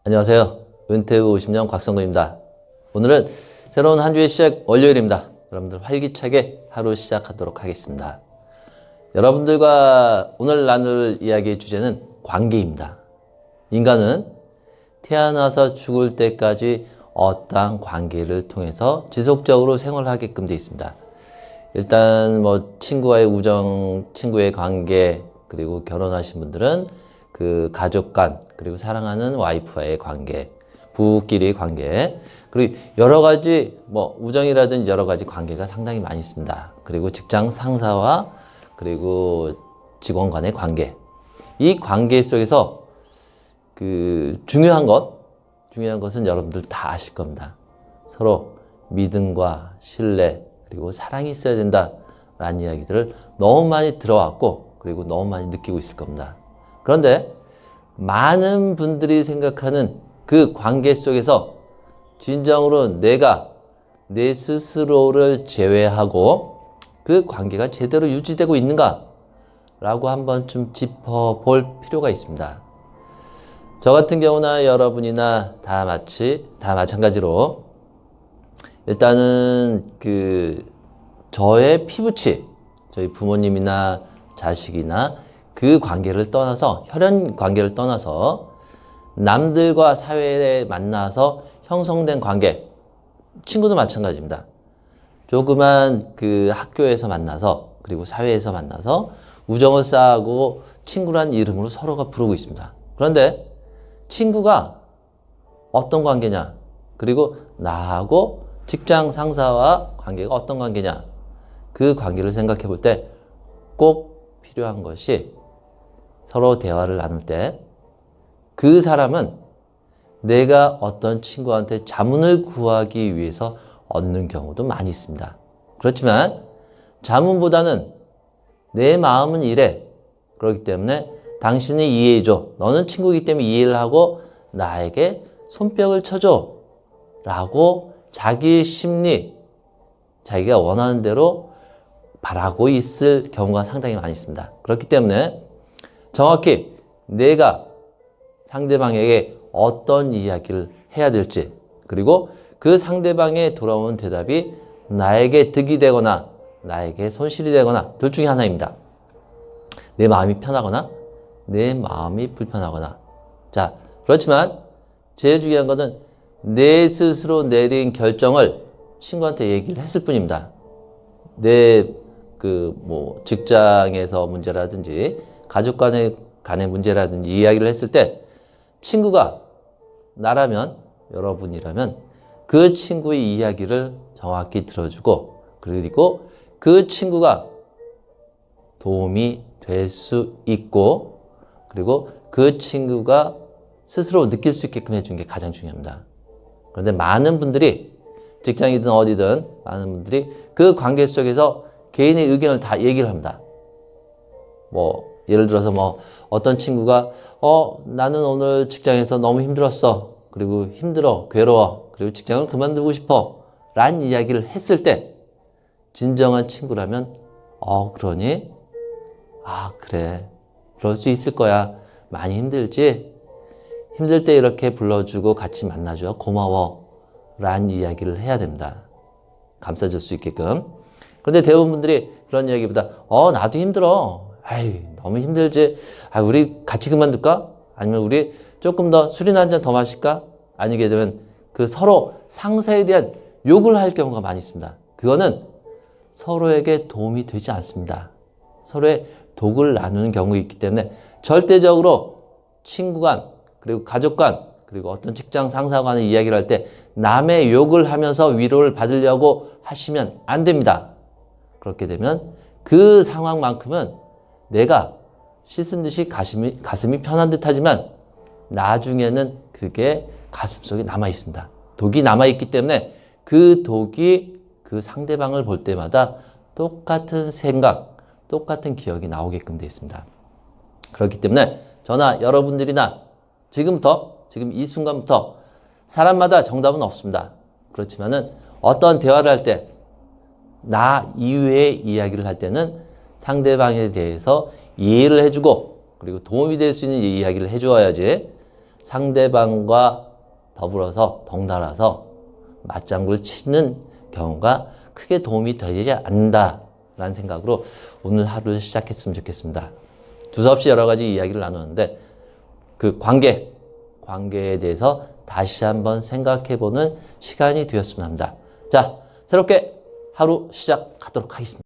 안녕하세요. 은퇴후 50년 곽성도입니다. 오늘은 새로운 한 주의 시작 월요일입니다. 여러분들 활기차게 하루 시작하도록 하겠습니다. 여러분들과 오늘 나눌 이야기의 주제는 관계입니다. 인간은 태어나서 죽을 때까지 어떠한 관계를 통해서 지속적으로 생활하게끔 되어 있습니다. 일단 친구와의 우정, 친구의 관계, 그리고 결혼하신 분들은 그 가족 간, 그리고 사랑하는 와이프와의 관계, 부부끼리의 관계, 그리고 여러 가지 우정이라든지 여러 가지 관계가 상당히 많이 있습니다. 그리고 직장 상사와 그리고 직원 간의 관계. 이 관계 속에서 중요한 것은 여러분들 다 아실 겁니다. 서로 믿음과 신뢰, 그리고 사랑이 있어야 된다라는 이야기들을 너무 많이 들어왔고, 그리고 너무 많이 느끼고 있을 겁니다. 그런데 많은 분들이 생각하는 그 관계 속에서 진정으로 내가 내 스스로를 제외하고 그 관계가 제대로 유지되고 있는가? 라고 한번 좀 짚어볼 필요가 있습니다. 저 같은 경우나 여러분이나 다 마찬가지로 일단은 저의 피부치, 저희 부모님이나 자식이나 그 관계를 떠나서, 혈연 관계를 떠나서 남들과 사회에 만나서 형성된 관계, 친구도 마찬가지입니다. 조그만 학교에서 만나서, 그리고 사회에서 만나서 우정을 쌓고 친구란 이름으로 서로가 부르고 있습니다. 그런데 친구가 어떤 관계냐, 그리고 나하고 직장 상사와 관계가 어떤 관계냐, 그 관계를 생각해 볼 때 꼭 필요한 것이, 서로 대화를 나눌 때 그 사람은 내가 어떤 친구한테 자문을 구하기 위해서 얻는 경우도 많이 있습니다. 그렇지만 자문보다는 내 마음은 이래, 그렇기 때문에 당신이 이해해줘, 너는 친구이기 때문에 이해를 하고 나에게 손뼉을 쳐줘 라고 자기 심리, 자기가 원하는 대로 바라고 있을 경우가 상당히 많이 있습니다. 그렇기 때문에 정확히 내가 상대방에게 어떤 이야기를 해야 될지, 그리고 그 상대방의 돌아오는 대답이 나에게 득이 되거나 나에게 손실이 되거나 둘 중에 하나입니다. 내 마음이 편하거나 내 마음이 불편하거나. 자, 그렇지만 제일 중요한 것은 내 스스로 내린 결정을 친구한테 얘기를 했을 뿐입니다. 내 직장에서 문제라든지 가족 간의 문제라든지 이야기를 했을 때 친구가 나라면, 여러분이라면 그 친구의 이야기를 정확히 들어주고, 그리고 그 친구가 도움이 될 수 있고, 그리고 그 친구가 스스로 느낄 수 있게끔 해주는 게 가장 중요합니다. 그런데 많은 분들이, 직장이든 어디든 많은 분들이 그 관계 속에서 개인의 의견을 다 얘기를 합니다. 예를 들어서 어떤 친구가 나는 오늘 직장에서 너무 힘들었어, 그리고 힘들어, 괴로워, 그리고 직장을 그만두고 싶어 라는 이야기를 했을 때 진정한 친구라면 그러니? 그래, 그럴 수 있을 거야, 많이 힘들지? 힘들 때 이렇게 불러주고 같이 만나줘, 고마워 라는 이야기를 해야 됩니다. 감싸줄 수 있게끔. 그런데 대부분 분들이 그런 이야기보다 나도 힘들어, 너무 힘들지, 우리 같이 그만둘까? 아니면 우리 조금 더 술이나 한잔 더 마실까? 아니게 되면 서로 상사에 대한 욕을 할 경우가 많이 있습니다. 그거는 서로에게 도움이 되지 않습니다. 서로의 독을 나누는 경우가 있기 때문에 절대적으로 친구 간, 그리고 가족 간, 그리고 어떤 직장 상사 간의 이야기를 할 때 남의 욕을 하면서 위로를 받으려고 하시면 안 됩니다. 그렇게 되면 그 상황만큼은 내가 씻은 듯이 가슴이 편한 듯 하지만 나중에는 그게 가슴속에 남아 있습니다. 독이 남아 있기 때문에 그 독이 그 상대방을 볼 때마다 똑같은 생각, 똑같은 기억이 나오게끔 되어 있습니다. 그렇기 때문에 저나 여러분들이나 지금 이 순간부터 사람마다 정답은 없습니다. 그렇지만은 어떤 대화를 할 때, 나 이외의 이야기를 할 때는 상대방에 대해서 이해를 해주고, 그리고 도움이 될 수 있는 이야기를 해주어야지, 상대방과 더불어서 덩달아서 맞장구를 치는 경우가 크게 도움이 되지 않는다라는 생각으로 오늘 하루를 시작했으면 좋겠습니다. 두서없이 여러 가지 이야기를 나누는데 그 관계에 대해서 다시 한번 생각해보는 시간이 되었으면 합니다. 자, 새롭게 하루 시작하도록 하겠습니다.